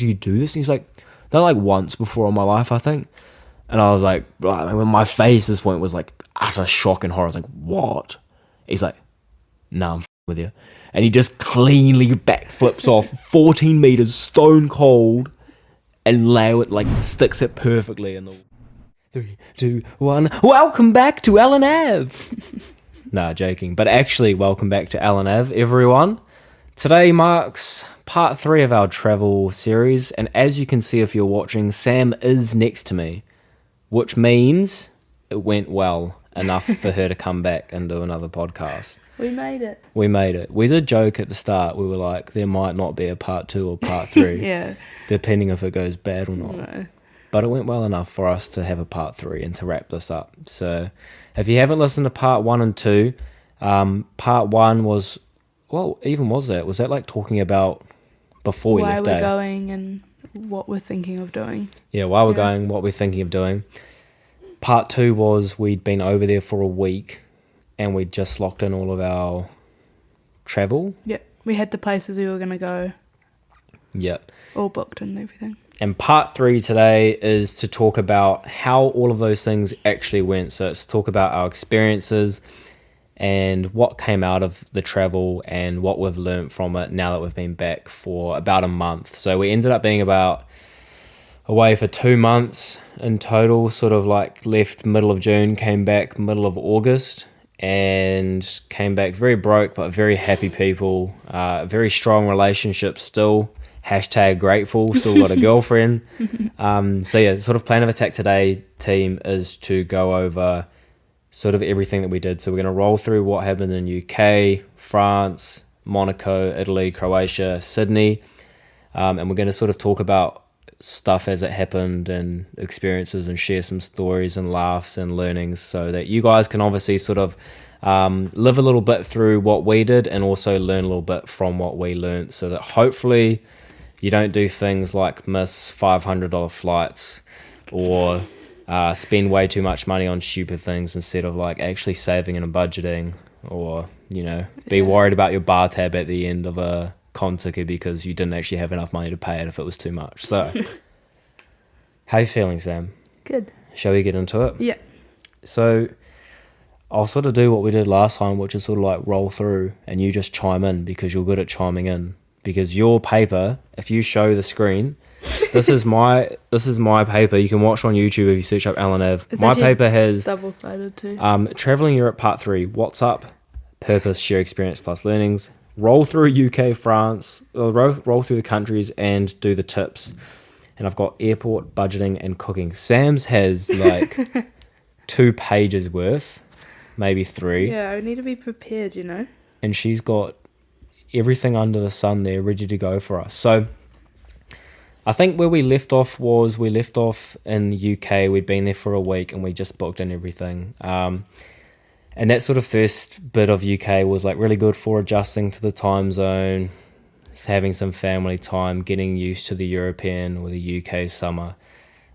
do you do this? And he's like, done like once before in my life, I think. And I was like, when my face at this point was like utter shock and horror. I was like, what? He's like, nah, I'm with you. And he just cleanly backflips off 14 meters stone cold and sticks it perfectly in the 3, 2, 1. Welcome back to Alan Ave. Nah, joking. But actually, welcome back to Alan Ave, everyone. Today marks part 3 of our travel series. And as you can see if you're watching, Sam is next to me, which means it went well enough for her to come back and do another podcast. We made it. We did joke at the start. We were like, there might not be a part 2 or part 3. Yeah. Depending if it goes bad or not. No. But it went well enough for us to have a part 3 and to wrap this up. So if you haven't listened to part 1 and 2, part 1 was, well, even was that like talking about before we left? Why we're going and what we're thinking of doing. Yeah, why we're going, what we're thinking of doing. Part 2 was we'd been over there for a week and we'd just locked in all of our travel. Yeah, we had the places we were going to go. Yep. All booked and everything. And part 3 today is to talk about how all of those things actually went. So it's to talk about our experiences and what came out of the travel and what we've learned from it now that we've been back for about a month. So we ended up being away for 2 months in total, sort of like left middle of June, came back middle of August, and came back very broke but very happy people, very strong relationship still. #grateful, still got a girlfriend. So yeah, sort of plan of attack today, team, is to go over sort of everything that we did. So we're going to roll through what happened in UK, France, Monaco, Italy, Croatia, Sydney, and we're going to sort of talk about stuff as it happened and experiences and share some stories and laughs and learnings so that you guys can obviously sort of live a little bit through what we did and also learn a little bit from what we learned, so that hopefully you don't do things like miss $500 flights or spend way too much money on stupid things instead of like actually saving and budgeting, or, you know, be worried about your bar tab at the end of a con ticket because you didn't actually have enough money to pay it if it was too much. So, how you feeling, Sam? Good. Shall we get into it? Yeah. So, I'll sort of do what we did last time, which is sort of like roll through and you just chime in because you're good at chiming in. Because your paper, if you show the screen, this is my paper. You can watch on YouTube if you search up Alan Ave. My paper has double-sided too. Traveling Europe Part 3. What's up? Purpose, share experience plus learnings. Roll through UK, France. Roll through the countries and do the tips. And I've got airport, budgeting, and cooking. Sam's has like 2 pages worth, maybe 3. Yeah, I need to be prepared, you know. And she's got everything under the sun there ready to go for us. So I think where we left off in the UK. We'd been there for a week and we just booked in everything. And that sort of first bit of UK was like really good for adjusting to the time zone, having some family time, getting used to the European or the UK summer.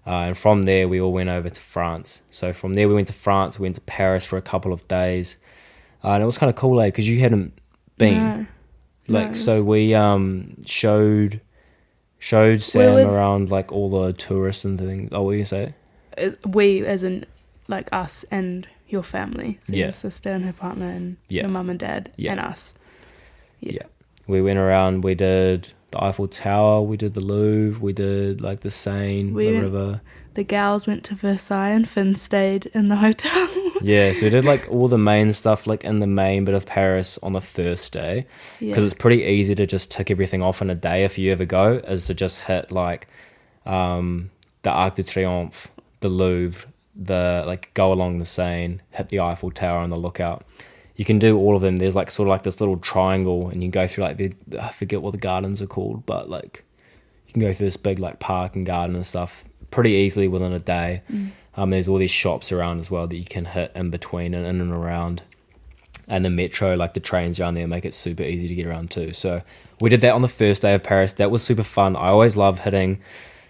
And from there, we all went over to France. So from there, we went to France, we went to Paris for a couple of days. And it was kind of cool, because you hadn't been. No. So we showed Sam around like all the tourists and things. Oh, what do you say? We, as in like us and your family. So Yeah. your sister and her partner and your mum and dad and us. Yeah. We went around, we did the Eiffel Tower, we did the Louvre, we did like the Seine, the river. The gals went to Versailles and Finn stayed in the hotel. Yeah, so we did like all the main stuff like in the main bit of Paris on the first day, because it's pretty easy to just tick everything off in a day if you ever go, is to just hit like the Arc de Triomphe, the Louvre, go along the Seine, hit the Eiffel Tower and the Lookout. You can do all of them. There's like sort of like this little triangle and you can go through like I forget what the gardens are called, but like you can go through this big like park and garden and stuff pretty easily within a day. There's all these shops around as well that you can hit in between and in and around. And the metro, like the trains around there, make it super easy to get around too. So we did that on the first day of Paris. That was super fun. I always love hitting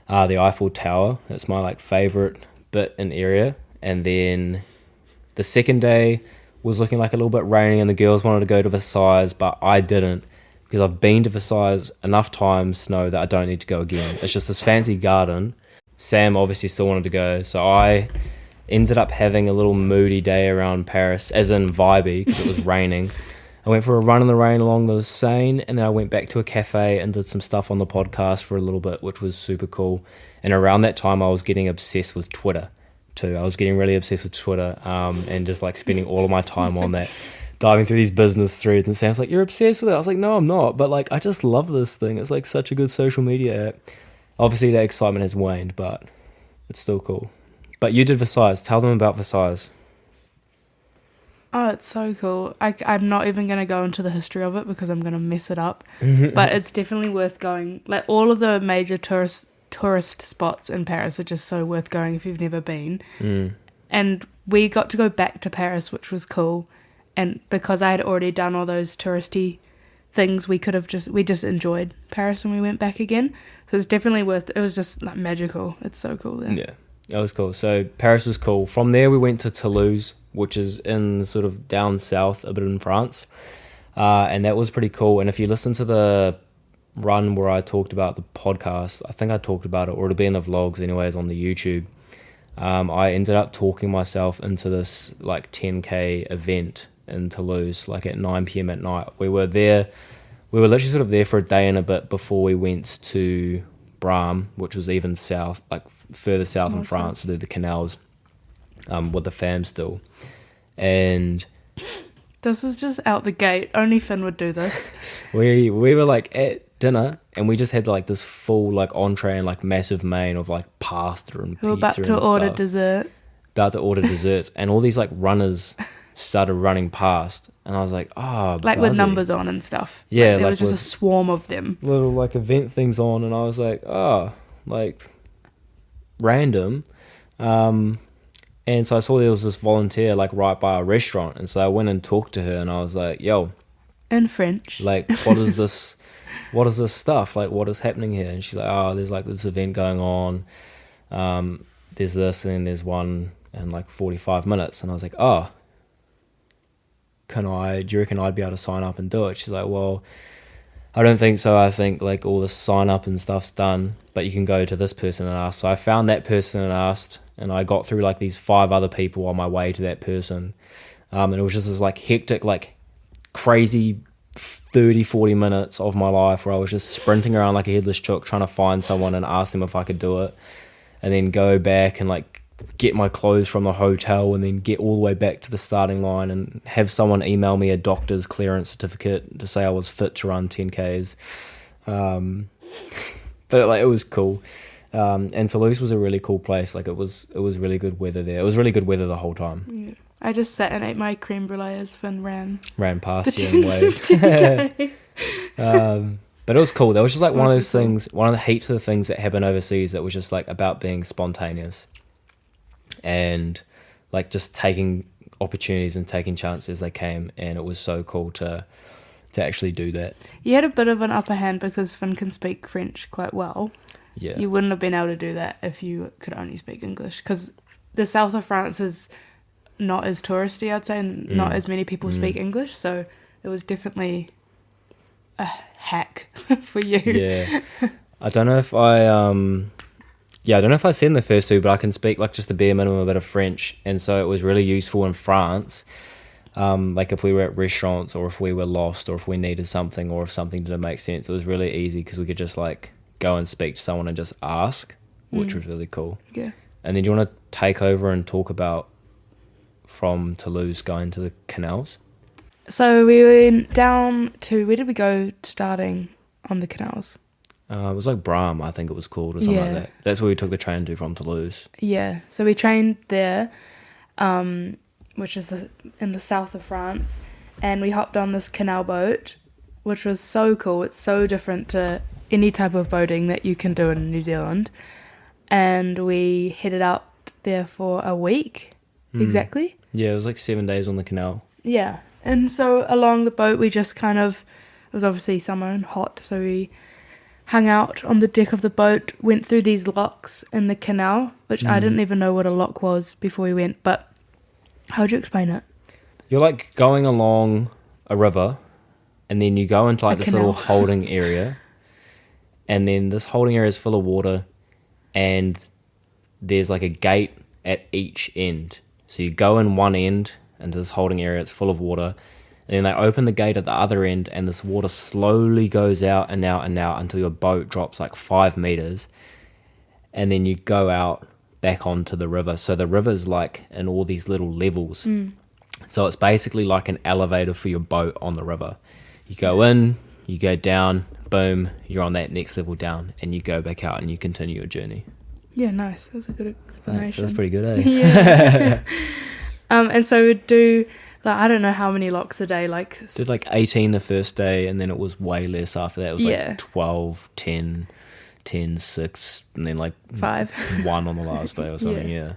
the Eiffel Tower. That's my like favorite bit in area. And then the second day was looking like a little bit rainy and the girls wanted to go to Versailles, but I didn't because I've been to Versailles enough times to know that I don't need to go again. It's just this fancy garden. Sam obviously still wanted to go, so I ended up having a little moody day around Paris, as in vibey, because it was raining. I went for a run in the rain along the Seine, and then I went back to a cafe and did some stuff on the podcast for a little bit, which was super cool. And around that time, I was getting obsessed with Twitter too. I was getting really obsessed with Twitter, and just like spending all of my time on that, diving through these business threads. And Sam's like, "You're obsessed with it." I was like, "No, I'm not." But like, I just love this thing. It's like such a good social media app. Obviously, that excitement has waned, but it's still cool. But you did Versailles. Tell them about Versailles. Oh, it's so cool. I'm not even going to go into the history of it because I'm going to mess it up. But it's definitely worth going. Like, all of the major tourist spots in Paris are just so worth going if you've never been. And we got to go back to Paris, which was cool. And because I had already done all those touristy things, we just enjoyed Paris when we went back again. So it's definitely it was just like magical. It's so cool there. Yeah, that was cool. So Paris was cool. From there we went to Toulouse, which is in sort of down south a bit in France, and that was pretty cool. And if you listen to the run where I talked about the podcast, I think I talked about it, or it'll be in the vlogs anyways on the YouTube. I ended up talking myself into this like 10k event in Toulouse, like at 9 p.m. at night. We were literally sort of there for a day and a bit before we went to Bram, which was even south, like further south in France, to do the canals with the fam still. And this is just out the gate. Only Finn would do this. we were like at dinner, and we just had like this full like entree and like massive main of like pasta and pizza. We were about to order dessert. About to order desserts, and all these like runners started running past, and I was like, oh, like buzzy. with numbers on and stuff. Yeah, like, there like was just a swarm of them. Little like event things on, and I was like, oh, like random. And so I saw there was this volunteer like right by a restaurant, and so I went and talked to her, and I was like, yo, in French, like, what is this? What is this stuff? Like, what is happening here? And she's like, oh, there's like this event going on. There's this, and then there's one in like 45 minutes. And I was like, oh, do you reckon I'd be able to sign up and do it? She's like, well, I don't think so. I think like all the sign up and stuff's done, but you can go to this person and ask. So I found that person and asked, and I got through like these 5 other people on my way to that person. And it was just this like hectic, like crazy 30-40 minutes of my life where I was just sprinting around like a headless chook trying to find someone and ask them if I could do it, and then go back and like get my clothes from the hotel, and then get all the way back to the starting line and have someone email me a doctor's clearance certificate to say I was fit to run 10Ks. But like, it was cool. And Toulouse was a really cool place. Like it was really good weather there. It was really good weather the whole time. Yeah. I just sat and ate my creme brulee as Finn ran past you and waved. But it was cool. That was just like one of those things, one of the heaps of the things that happen overseas that was just like about being spontaneous and like just taking opportunities and taking chances as they came. And it was so cool to actually do that. You had a bit of an upper hand because Finn can speak French quite well. Yeah. You wouldn't have been able to do that if you could only speak English, because the south of France is not as touristy, I'd say, and not as many people speak English, so it was definitely a hack for you. Yeah. I don't know if I said in the first 2, but I can speak like just the bare minimum a bit of French, and so it was really useful in France. Like if we were at restaurants, or if we were lost, or if we needed something, or if something didn't make sense, it was really easy because we could just like go and speak to someone and just ask, which was really cool. Yeah. And then do you want to take over and talk about from Toulouse going to the canals? So we went down to, where did we go starting on the canals? It was like Bram, I think it was called, or something like that. That's where we took the train to from Toulouse. Yeah, so we trained there, which is in the south of France, and we hopped on this canal boat, which was so cool. It's so different to any type of boating that you can do in New Zealand. And we headed out there for a week, exactly. Yeah, it was like 7 days on the canal. Yeah, and so along the boat we just kind of, it was obviously summer and hot, so we hung out on the deck of the boat, went through these locks in the canal, which I didn't even know what a lock was before we went, but how would you explain it? You're like going along a river, and then you go into like A this little canal. holding area, and then this holding area is full of water, and there's like a gate at each end. So you go in one end into this holding area, it's full of water, and then they open the gate at the other end, and this water slowly goes out and out and out until your boat drops like 5 meters, and then you go out back onto the river. So the river's like in all these little levels. So it's basically like an elevator for your boat on the river. You go in, you go down, boom, you're on that next level down, and you go back out and you continue your journey. Yeah, nice. That's a good explanation. That's pretty good, eh? Yeah. And so we'd do, like, I don't know how many locks a day. Like, Did like 18 the first day, and then it was way less after that. It was like 12, 10, 10, 6, and then like 5. 1 on the last day or something, yeah.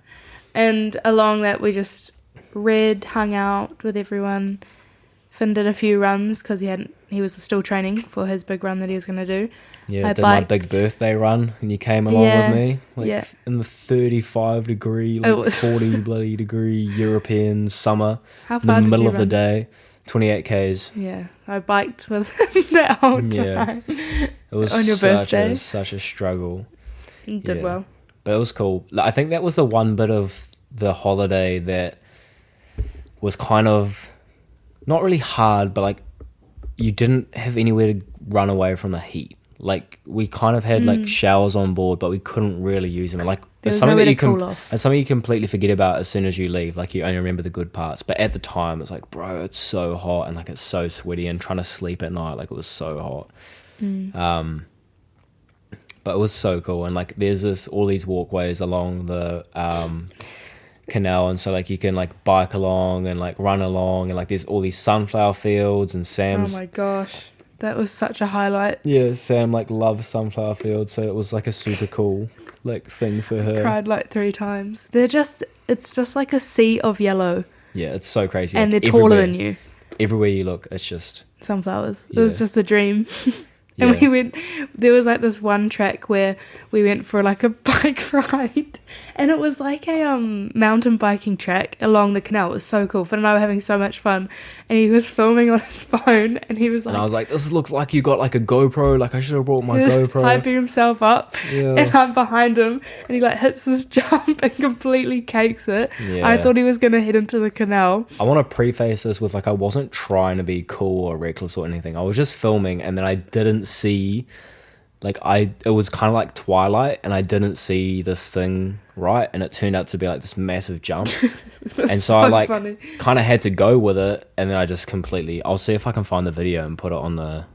And along that, we just read, hung out with everyone. Finn did a few runs because he was still training for his big run that he was going to do. Yeah, I did my biked. big birthday run, and you came along with me, like in the 35 degree, like 40 bloody degree European summer, How in the far did middle you of the run? day, 28 Ks. Yeah, I biked with him that whole time. It was On your birthday. such a struggle. You did well. But it was cool. Like, I think that was the one bit of the holiday that was kind of not really hard, but like you didn't have anywhere to run away from the heat. Like we kind of had like showers on board, but we couldn't really use them. Like There it's was something nowhere that to you can, cool off. it's something you completely forget about as soon as you leave. Like you only remember the good parts. But at the time, it's like, bro, it's so hot and like it's so sweaty, and trying to sleep at night, like it was so hot. But it was so cool, and like there's all these walkways along the canal, and so like you can like bike along and like run along, and like there's all these sunflower fields, and Sam's Oh my gosh, that was such a highlight. Sam like loves sunflower fields, so it was like a super cool like thing for her. Cried like 3 times. It's just like a sea of yellow, Yeah, it's so crazy, and like, they're taller than you. everywhere you look, it's just Sunflowers. It Yeah. was just a dream. And Yeah. there was like this one track where we went for like a bike ride, and it was like a mountain biking track along the canal. It was so cool. Finn and I were having so much fun, and he was filming on his phone, and he was like, and I was like, this looks like you got like a GoPro, like I should have brought my he was GoPro. hyping himself up, Yeah. and I'm behind him, and he like hits this jump and completely cakes it. Yeah. I thought he was gonna head into the canal. I want to preface this with like I wasn't trying to be cool or reckless or anything. I was just filming, and then I didn't see, like it was kind of like twilight, and I didn't see this thing right, and it turned out to be like this massive jump. It was And so I like funny. kind of had to go with it, and then I just completely. I'll see if I can find the video and put it on the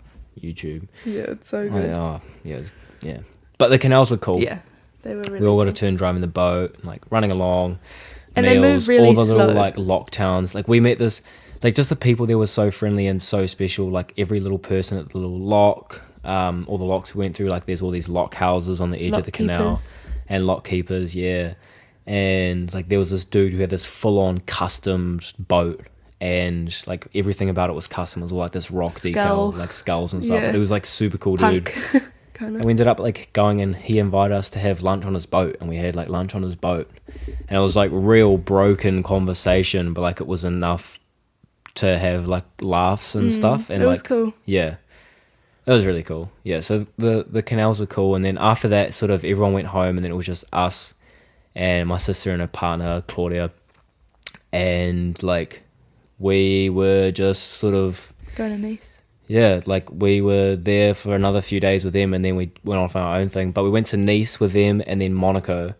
YouTube. Yeah, it's so Oh, good. yeah, yeah. But the canals were cool. Yeah, they were really. We all got cool. a turn driving the boat, and, like running along. And they move really all the little slow. like lock towns. Like we met this, like just the people there were so friendly and so special. Like every little person at the little lock, all the locks we went through. Like there's all these lock houses on the edge of the canal, Lock-keepers. and lock keepers, yeah. And like there was this dude who had this full on custom boat, and like everything about it was custom. It was all like this rock Skull. decal, like skulls and stuff. Yeah. But it was like super cool, dude. Punk, kind And of. we ended up like going, and he invited us to have lunch on his boat, and we had like lunch on his boat, and it was like real broken conversation, but like it was enough to have like laughs and stuff. And It was like, cool. yeah, it was really cool. Yeah, so the canals were cool, and then after that, sort of everyone went home, and then it was just us and my sister and her partner Claudia, and like we were just sort of. Going to Nice. Yeah, like we were there for another few days with them, and then we went off on our own thing. But we went to Nice with them, and then Monaco.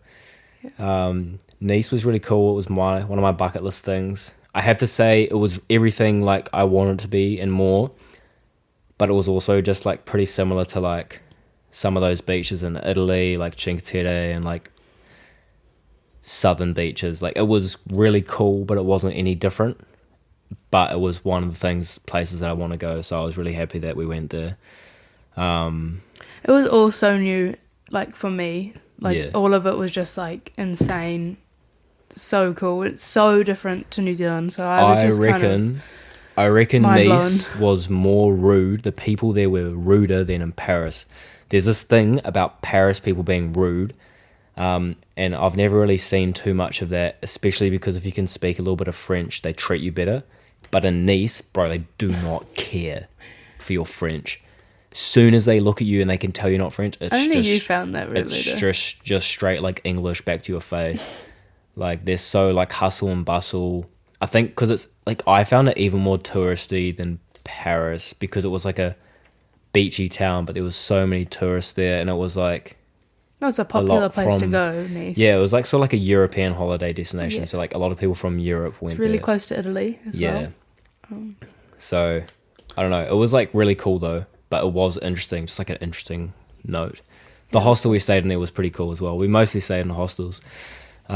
Nice was really cool. It was one of my bucket list things. I have to say, it was everything like I wanted it to be and more. But it was also just like pretty similar to like some of those beaches in Italy, like Cinque Terre and like southern beaches. Like it was really cool, but it wasn't any different. But it was one of the places that I want to go, so I was really happy that we went there. It was all so new, like for me. Like Yeah. all of it was just like insane, so cool. It's so different to New Zealand. So I was just I reckon mind Nice was more rude. The people there were ruder than in Paris. There's this thing about Paris people being rude, and I've never really seen too much of that, especially because if you can speak a little bit of French, they treat you better. But in Nice, bro, they do not care. for your French. Soon as they look at you and they can tell you're not French, it's Only just you found that really. it's just straight like English back to your face. Like they're so like hustle and bustle. I think because it's like I found it even more touristy than Paris because it was like a beachy town, but there was so many tourists there, and it was like That was a popular place to go, Nice. Yeah, it was like sort of like a European holiday destination. Yeah. So like a lot of people from Europe went. It's really there. Close to Italy as well. So I don't know. It was like really cool though, but it was interesting. Just like an interesting note. The hostel we stayed in there was pretty cool as well. We mostly stayed in the hostels. We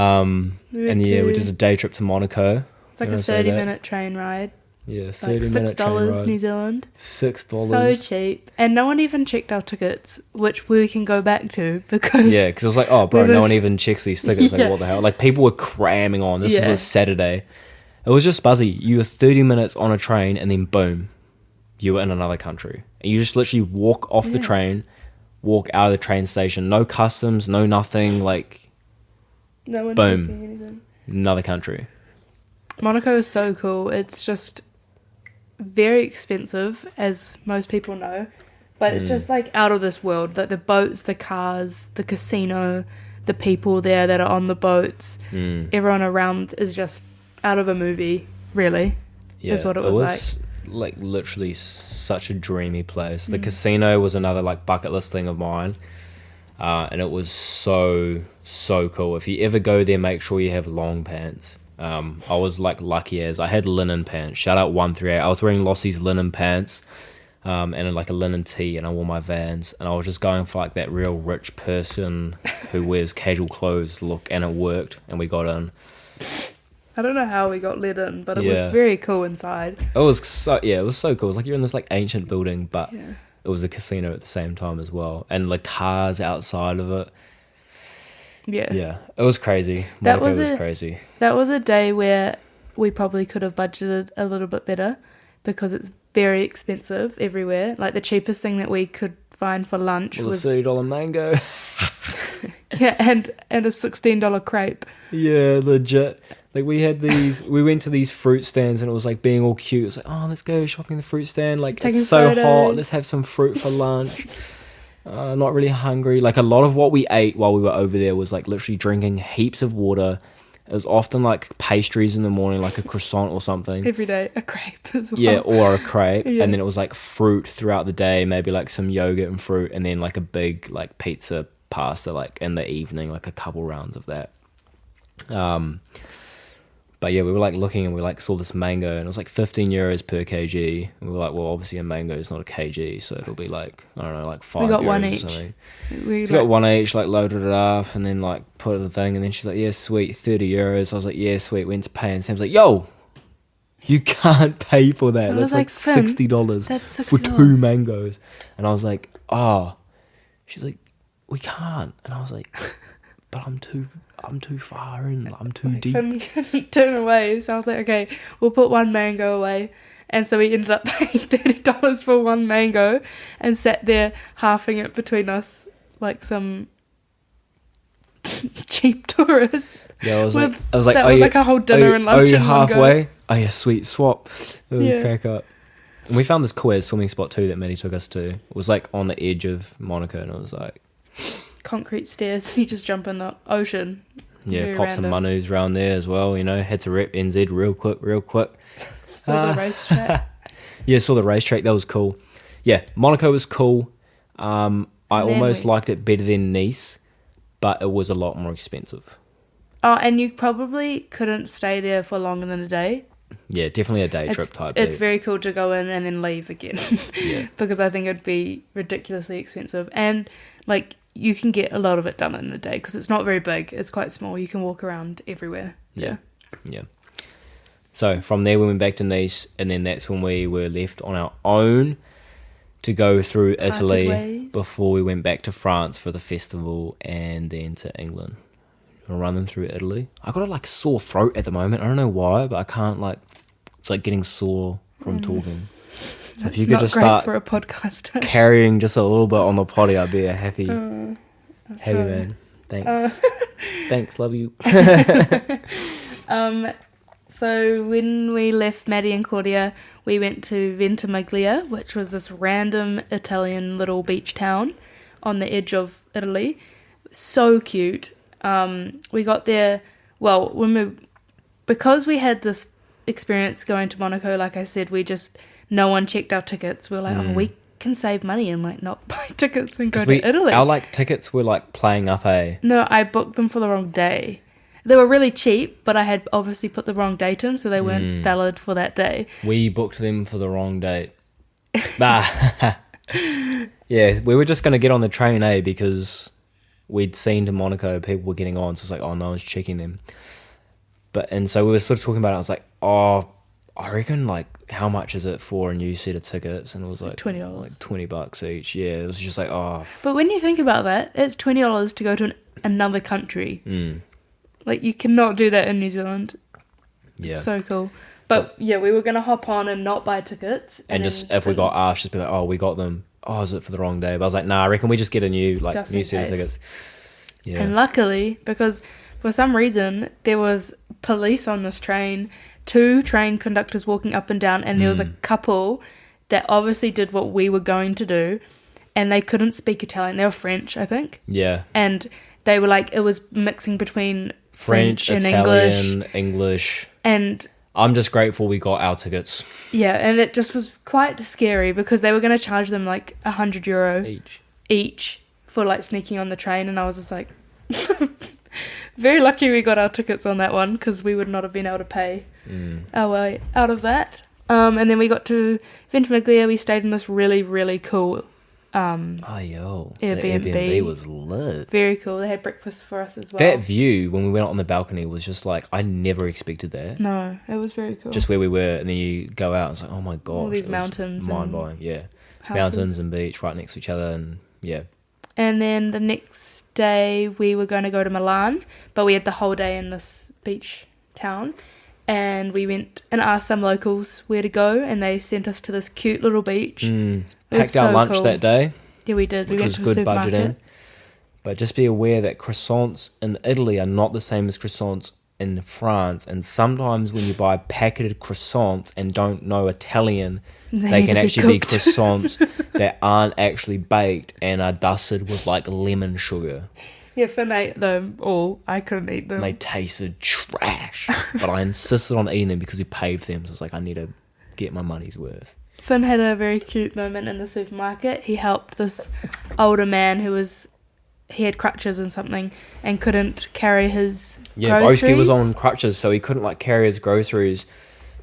did a day trip to Monaco. It's like a 30-minute train ride. Yeah, 30-minute train ride. $6 New Zealand. $6. So cheap. And no one even checked our tickets, which we can go back to because... Yeah, because it was like, oh, bro, no one even checks these tickets. Like, what the hell? Like, people were cramming on. This was Saturday. It was just buzzy. You were 30 minutes on a train and then boom, you were in another country. And you just literally walk off the train, walk out of the train station. No customs, no nothing. Like, no one boom, checking anything. Another country. Monaco is so cool. It's just very expensive, as most people know, but it's just like out of this world. Like the boats, the cars, the casino, the people there that are on the boats, everyone around is just out of a movie, really. Yeah, is what it was like literally such a dreamy place. The casino was another like bucket list thing of mine, and it was so cool. If you ever go there, make sure you have long pants. I was like lucky as I had linen pants. Shout out 138. I was wearing Lossie's linen pants, and like a linen tee, and I wore my Vans, and I was just going for like that real rich person who wears casual clothes look, and it worked, and we got in. I don't know how we got let in, but it was very cool inside. It was so cool. It was like you're in this like ancient building, but it was a casino at the same time as well, and like cars outside of it. Yeah, it was crazy. Monaco was crazy. That was a day where we probably could have budgeted a little bit better because it's very expensive everywhere. Like the cheapest thing that we could find for lunch was a $30 mango. Yeah, and a $16 crepe. Yeah, legit. Like we went to these fruit stands and it was like being all cute. It was like, oh, let's go shopping at the fruit stand. Like it's so hot. Let's have some fruit for lunch. Not really hungry. Like a lot of what we ate while we were over there was like literally drinking heaps of water. It was often like pastries in the morning, like a croissant or something. Every day, a crepe as well. Yeah, or a crepe. Yeah. And then it was like fruit throughout the day, maybe like some yogurt and fruit, and then like a big like pizza pasta like in the evening, like a couple rounds of that. But yeah, we were like looking and we like saw this mango and it was like 15 euros per kg. And we were like, well, obviously a mango is not a kg, so it'll be like, I don't know, like 5 euros. We got one each. We got one each, like loaded it up and then like put it in the thing. And then she's like, yeah, sweet, 30 euros. I was like, yeah, sweet, went to pay. And Sam's like, yo, you can't pay for that. That's like $60 for 2 mangoes. And I was like, oh. She's like, we can't. And I was like, but I'm too far in. I'm too deep. Finn couldn't turn away, so I was like, okay, we'll put one mango away. And so we ended up paying $30 for one mango and sat there halving it between us like some cheap tourists. Yeah, I was like, that was like a whole dinner and lunch. Oh, you're halfway? Oh yeah, sweet, swap. Crack up. And we found this cool swimming spot too that Maddie took us to. It was like on the edge of Monaco, and it was like concrete stairs. You just jump in the ocean. Yeah, pop some manus around there as well. You know, had to rep NZ real quick. Saw the racetrack. Yeah, saw the racetrack. That was cool. Yeah, Monaco was cool. I almost liked it better than Nice, but it was a lot more expensive. Oh, and you probably couldn't stay there for longer than a day. Yeah, definitely a day trip type. It's very cool to go in and then leave again. Yeah. Because I think it'd be ridiculously expensive. And, like, you can get a lot of it done in a day because it's not very big. It's quite small. You can walk around everywhere. Yeah. So, from there we went back to Nice, and then that's when we were left on our own to go through Italy before we went back to France for the festival and then to England. Run them through Italy. I got a like sore throat at the moment. I don't know why, but I can't like. It's like getting sore from talking. So if you could just start for a podcaster carrying just a little bit on the potty, I'd be a happy man. Thanks. Thanks. Love you. So when we left Maddie and Claudia, we went to Ventimiglia, which was this random Italian little beach town on the edge of Italy. So cute. We got there, well, because we had this experience going to Monaco, like I said, no one checked our tickets. We were like, oh, we can save money and like not buy tickets and go to Italy. Our like tickets were like playing up No, I booked them for the wrong day. They were really cheap, but I had obviously put the wrong date in, so they weren't valid for that day. We booked them for the wrong date. Yeah, we were just going to get on the train, because we'd seen to Monaco people were getting on, so it's like, oh, no one's checking them. And so we were sort of talking about it. I was like, oh, I reckon, like, how much is it for a new set of tickets? And it was like $20. like $20 each. Yeah, it was just like, oh. But when you think about that, it's $20 to go to another country. Like, you cannot do that in New Zealand. Yeah. It's so cool. But yeah, we were going to hop on and not buy tickets. And just, if we got asked, just be like, oh, we got them. Oh, is it for the wrong day? But I was like, nah, I reckon we just get a new set of tickets. Yeah. And luckily, because for some reason, there was police on this train, 2 train conductors walking up and down, and there was a couple that obviously did what we were going to do, and they couldn't speak Italian. They were French, I think. Yeah. And they were like, it was mixing between French and Italian, English. And I'm just grateful we got our tickets. Yeah, and it just was quite scary because they were going to charge them like €100 each for like sneaking on the train, and I was just like, very lucky we got our tickets on that one, because we would not have been able to pay our way out of that. And then we got to Ventimiglia. We stayed in this really, really cool Airbnb. The Airbnb was lit. Very cool. They had breakfast for us as well. That view when we went out on the balcony was just like, I never expected that. No, it was very cool. Just where we were, and then you go out and it's like, oh my gosh. All these mountains. Mind-blowing, yeah. Houses. Mountains and beach right next to each other, and yeah. And then the next day we were going to go to Milan, but we had the whole day in this beach town. And we went and asked some locals where to go, and they sent us to this cute little beach. Packed our lunch that day. Yeah, we did. We went to a supermarket. Budgeting. But just be aware that croissants in Italy are not the same as croissants in France. And sometimes when you buy packeted croissants and don't know Italian, they can actually be croissants that aren't actually baked and are dusted with like lemon sugar. Yeah, Finn ate them all. I couldn't eat them. And they tasted trash. But I insisted on eating them because we paid for them. So it's like, I need to get my money's worth. Finn had a very cute moment in the supermarket. He helped this older man he had crutches and something and couldn't carry his groceries. Boski was on crutches, so he couldn't like carry his groceries.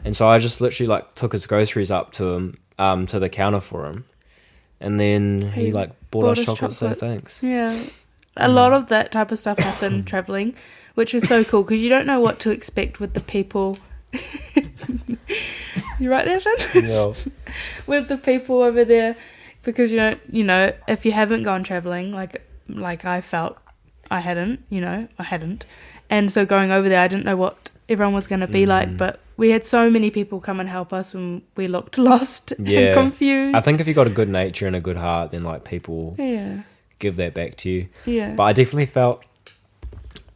And so I just literally like took his groceries up to him, to the counter for him. And then he like bought us chocolate to say thanks. Yeah. A lot of that type of stuff happened traveling, which is so cool because you don't know what to expect with the people. You right there, Finn? Yeah. With the people over there, because if you haven't gone traveling, like I felt I hadn't, and so going over there, I didn't know what everyone was going to be like, but we had so many people come and help us when we looked lost and confused. I think if you got a good nature and a good heart, then like people give that back to you. Yeah. But I definitely felt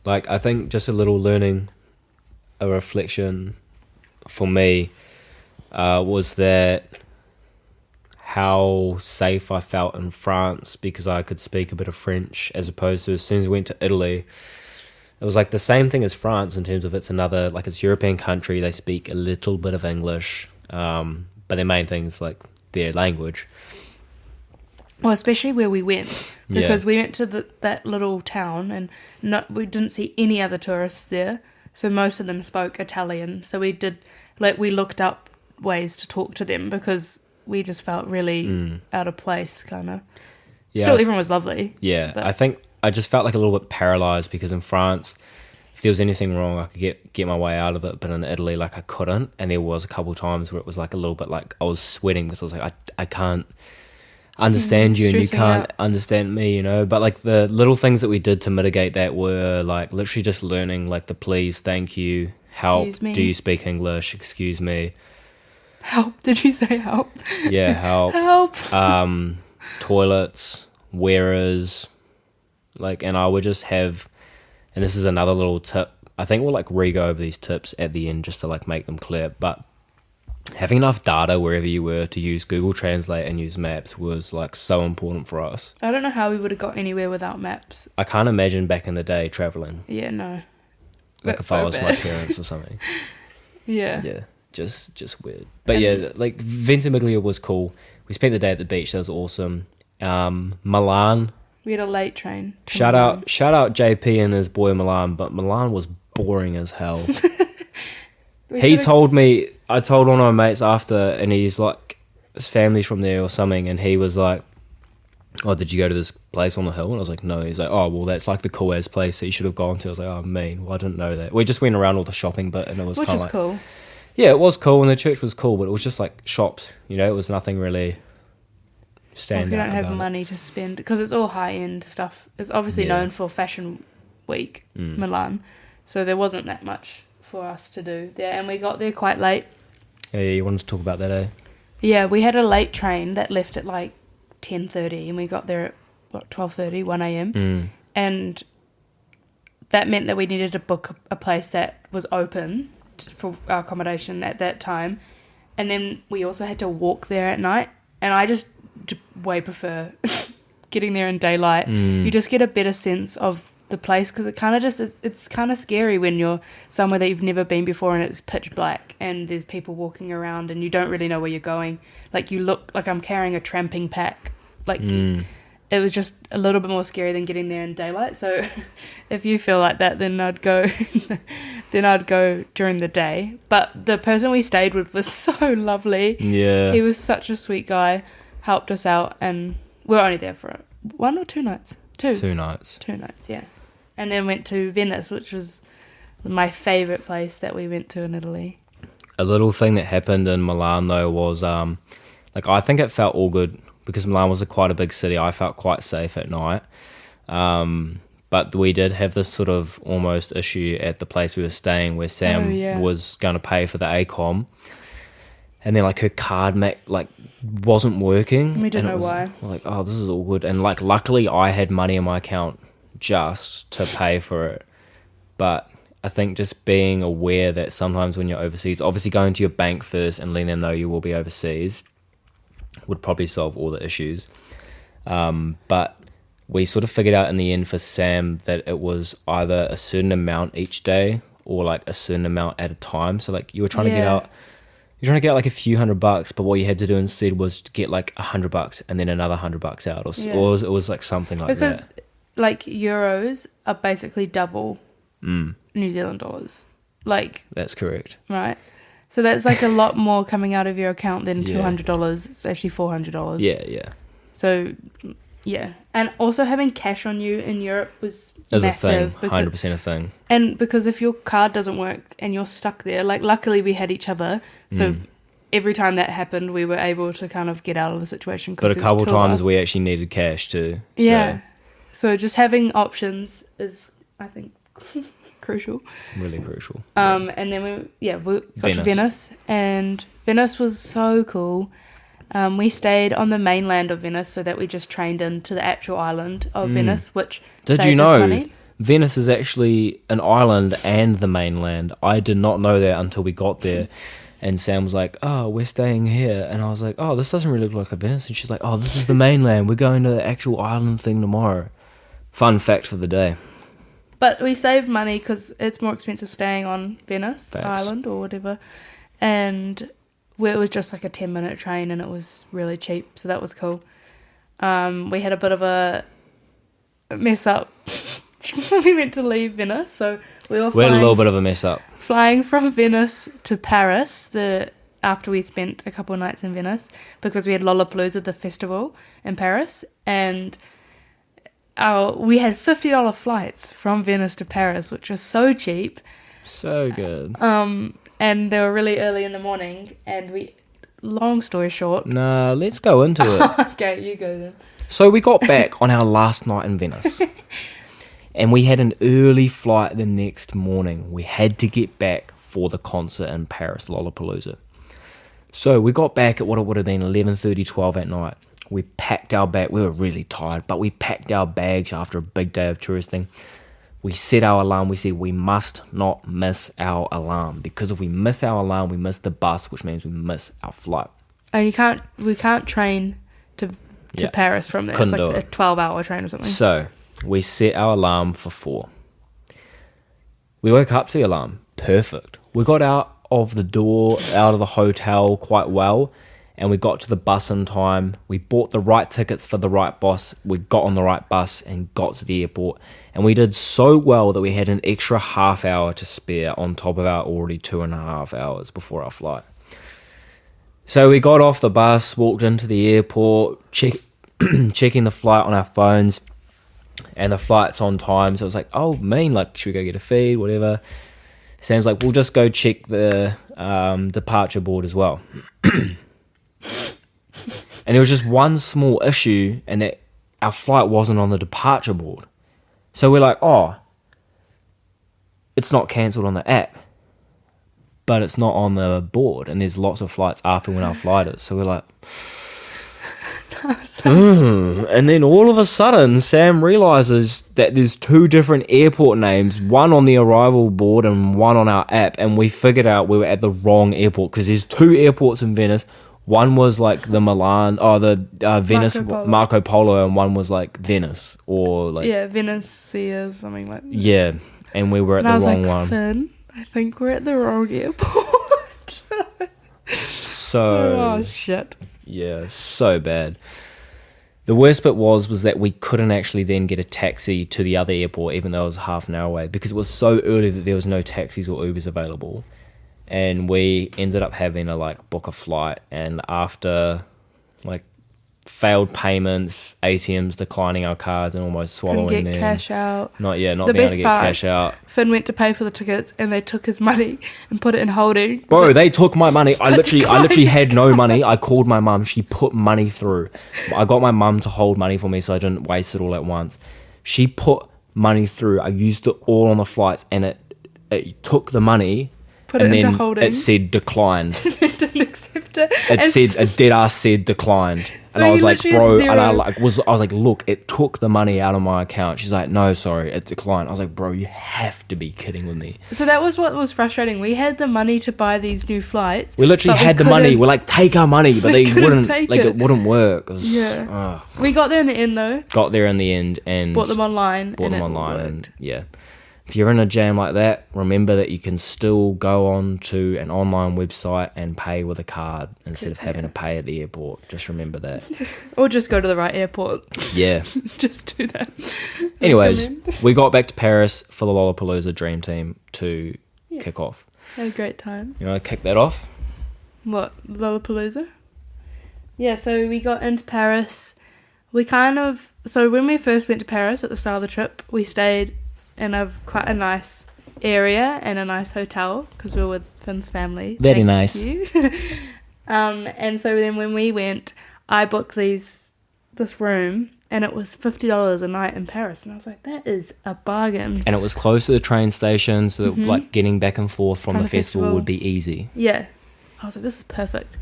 like, I think just a little learning, a reflection for me was that how safe I felt in France because I could speak a bit of French, as opposed to as soon as we went to Italy, it was like the same thing as France in terms of it's a European country, they speak a little bit of English, but their main thing is like their language. Well, especially where we went, because we went to that little town and we didn't see any other tourists there, so most of them spoke Italian. So we looked up ways to talk to them because we just felt really out of place, kind of. Yeah, still, everyone was lovely. Yeah, I think I just felt like a little bit paralyzed because in France, if there was anything wrong, I could get my way out of it. But in Italy, like I couldn't. And there was a couple of times where it was like a little bit like I was sweating because I was like, I can't understand you and you can't understand me, But like the little things that we did to mitigate that were like literally just learning like the please, thank you, help, do you speak English, excuse me. Help, did you say help? Yeah, help. Help. Toilets, whereas, and I would just have, and this is another little tip, I think we'll like re-go over these tips at the end just to like make them clear, but having enough data wherever you were to use Google Translate and use maps was like so important for us. I don't know how we would have got anywhere without maps. I can't imagine back in the day traveling. Yeah, no. Like if I was my parents or something. Yeah. Yeah, just weird. But yeah, like Ventimiglia was cool. We spent the day at the beach. That was awesome. Milan. We had a late train. Shout out JP and his boy Milan, but Milan was boring as hell. I told one of my mates after, and he's like, his family's from there or something, and he was like, oh, did you go to this place on the hill? And I was like, no. He's like, oh, well, that's like the cool ass place that you should have gone to. I was like, oh, mean. Well, I didn't know that. We just went around all the shopping bit, and it was kind of like, cool. Yeah, it was cool, and the church was cool, but it was just like shops, you know. It was nothing really standing out. If you don't have money to spend, because it's all high end stuff. It's obviously known for Fashion Week, Milan, so there wasn't that much for us to do there, and we got there quite late. Yeah, you wanted to talk about that, eh? Yeah, we had a late train that left at like 10:30, and we got there at what 12:30, 1 a.m. And that meant that we needed to book a place that was open for our accommodation at that time, and then we also had to walk there at night. And I just way prefer getting there in daylight. You just get a better sense of the place, because it kind of just it's kind of scary when you're somewhere that you've never been before and it's pitch black and there's people walking around and you don't really know where you're going. Like, you look like I'm carrying a tramping pack. Like it was just a little bit more scary than getting there in daylight. So if you feel like that, then I'd go during the day. But the person we stayed with was so lovely. Yeah, he was such a sweet guy, helped us out, and we were only there for 1 or 2 nights. 2 nights. 2 nights, yeah. And then went to Venice, which was my favourite place that we went to in Italy. A little thing that happened in Milan, though, was, like, I think it felt all good, because Milan was quite a big city. I felt quite safe at night. But we did have this sort of almost issue at the place we were staying, where Sam was going to pay for the ACOM. And then, like, her card, wasn't working. We didn't know why. We're like, oh, this is all good. And, like, luckily I had money in my account just to pay for it. But I think just being aware that sometimes when you're overseas, obviously going to your bank first and letting them know you will be overseas would probably solve all the issues. But we sort of figured out in the end for Sam that it was either a certain amount each day or, like, a certain amount at a time. So, like, you were trying to get out... You're trying to get like a few $100, but what you had to do instead was to get like $100 and then another $100 out, or it was like something like that. Because like euros are basically double New Zealand dollars. Like, that's correct, right? So that's like a lot more coming out of your account than $200. It's actually $400. Yeah. So yeah, and also having cash on you in Europe was massive. 100% a thing. And because if your card doesn't work and you're stuck there, like, luckily we had each other. So every time that happened, we were able to kind of get out of the situation. But a couple times we actually needed cash too. Yeah. So just having options is, I think, crucial. Really crucial. And then we got to Venice, and Venice was so cool. We stayed on the mainland of Venice, so that we just trained into the actual island of Venice, which did saved you know us money. Venice is actually an island and the mainland? I did not know that until we got there. And Sam was like, oh, we're staying here. And I was like, oh, this doesn't really look like a Venice. And she's like, oh, this is the mainland. We're going to the actual island thing tomorrow. Fun fact for the day. But we saved money because it's more expensive staying on Venice Island or whatever. And it was just like a 10-minute train, and it was really cheap. So that was cool. We had a bit of a mess up when we went to leave Venice. So we had a little bit of a mess up. Flying from Venice to Paris after we spent a couple of nights in Venice, because we had Lollapalooza, the festival in Paris, and we had $50 flights from Venice to Paris, which was so cheap. So good. And they were really early in the morning, and long story short... Nah, let's go into it. Okay, you go then. So we got back on our last night in Venice. And we had an early flight the next morning. We had to get back for the concert in Paris, Lollapalooza. So we got back at what it would have been 11:30, 12 at night. We packed our bag. We were really tired, but we packed our bags after a big day of touristing. we set our alarm. We said we must not miss our alarm, because if we miss our alarm, we miss the bus, which means we miss our flight. And we can't train to Paris from there. Couldn't it's like do a it. 12-hour train or something. So we set our alarm for 4. We woke up to the alarm. Perfect. We got out of the hotel quite well, and we got to the bus in time. We bought the right tickets for the right bus. We got on the right bus and got to the airport. And we did so well that we had an extra half hour to spare on top of our already 2.5 hours before our flight. So we got off the bus, walked into the airport, checking the flight on our phones, and the flight's on time. So it was like, oh, like, should we go get a feed, whatever. Sam's like, we'll just go check the departure board as well. And there was just one small issue, and that our flight wasn't on the departure board. So we're like, oh, it's not cancelled on the app, but it's not on the board, and there's lots of flights after when our flight is. So we're like, and then all of a sudden Sam realizes that there's 2 different airport names, one on the arrival board and one on our app, and we figured out we were at the wrong airport, because there's 2 airports in Venice. One was like the Venice Marco Polo, and one was like Venice, or like Venice Sears, something like that. Yeah, and we were at the wrong one. Finn, I think we're at the wrong airport. So oh shit. Yeah, so bad. The worst bit was that we couldn't actually then get a taxi to the other airport, even though it was half an hour away, because it was so early that there was no taxis or Ubers available. And we ended up having to like book a flight, and after like failed payments, ATMs declining our cards and almost swallowing them. Couldn't get cash out. Not being able to get cash out. Finn went to pay for the tickets, and they took his money and put it in holding. Bro, they took my money. I literally had no money. I called my mum. She put money through. I got my mum to hold money for me so I didn't waste it all at once. She put money through. I used it all on the flights, and it took the money. Put it into holding. It said declined. It didn't accept it. A dead ass said declined. And I was like, bro, and I was like, look, it took the money out of my account. She's like, no, sorry, it declined. I was like, bro, you have to be kidding with me. So that was what was frustrating. We had the money to buy these new flights. We literally had the money. We're like, take our money, but they wouldn't. It wouldn't work. We got there in the end though. Got there in the end and bought them online. And yeah. If you're in a jam like that, remember that you can still go on to an online website and pay with a card instead of having to pay at the airport. Just remember that. Or just go to the right airport. Yeah. Just do that. Anyways, we got back to Paris for the Lollapalooza Dream Team to kick off. Had a great time. You want to kick that off? What, Lollapalooza? Yeah, so we got into Paris. So when we first went to Paris at the start of the trip, we stayed in quite a nice area and a nice hotel because we were with Finn's family. Very nice. And so then when we went, I booked this room, and it was $50 a night in Paris, and I was like, that is a bargain. And it was close to the train station, so that, like getting back and forth from the festival would be easy. Yeah, I was like, this is perfect.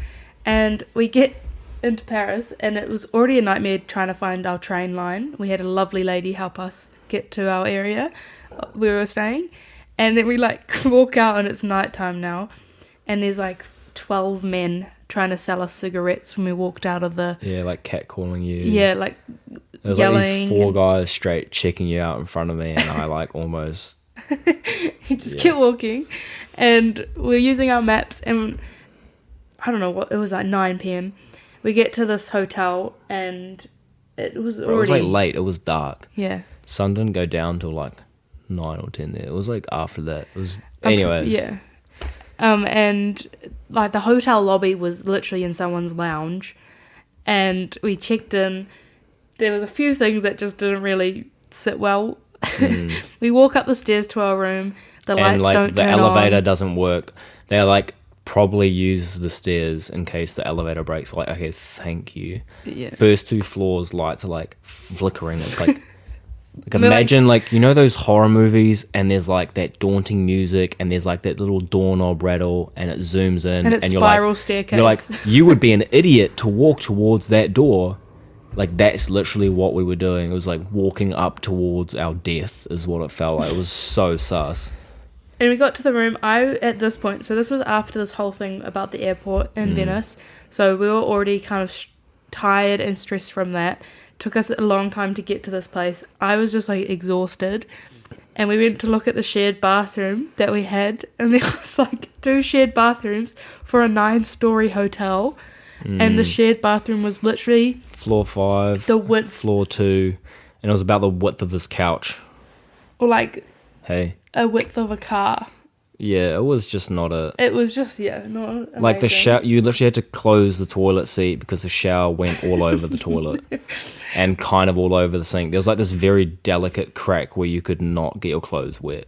And we get into Paris, and it was already a nightmare trying to find our train line. We had a lovely lady help us get to our area where we were staying, and then we like walk out, and it's nighttime now, and there's like 12 men trying to sell us cigarettes when we walked out of the like catcalling you, like there was yelling, like these 4 guys straight checking you out in front of me, and I like almost you just kept walking, and we're using our maps, and I don't know what it was, like 9 p.m. we get to this hotel, and it was already, it was like late, it was dark. Yeah, sun didn't go down till like 9 or 10 there. It was like after that. It was anyways. Yeah. And like the hotel lobby was literally in someone's lounge, and we checked in. There was a few things that just didn't really sit well. We walk up the stairs to our room. The lights don't turn on. The elevator doesn't work. They like probably use the stairs in case the elevator breaks. We're like, okay, thank you. Yeah. First 2 floors, lights are like flickering. It's like imagine like you know those horror movies, and there's like that daunting music, and there's like that little doorknob rattle, and it zooms in, and it's you're spiral like, staircase. You're like, you would be an idiot to walk towards that door, Like, that's literally what we were doing. It was like walking up towards our death is what it felt like. It was so sus. And we got to the room. At this point, so this was after this whole thing about the airport in Venice. So we were already kind of tired and stressed from that. Took us a long time to get to this place. I was just like exhausted. And we went to look at the shared bathroom that we had. And there was like 2 shared bathrooms for a 9-story hotel. And the shared bathroom was literally floor 5, the width, floor 2, and it was about the width of this couch. Or like a width of a car. Yeah, it was just not a... It was just, not amazing. Like the shower, you literally had to close the toilet seat because the shower went all over the toilet and kind of all over the sink. There was like this very delicate crack where you could not get your clothes wet.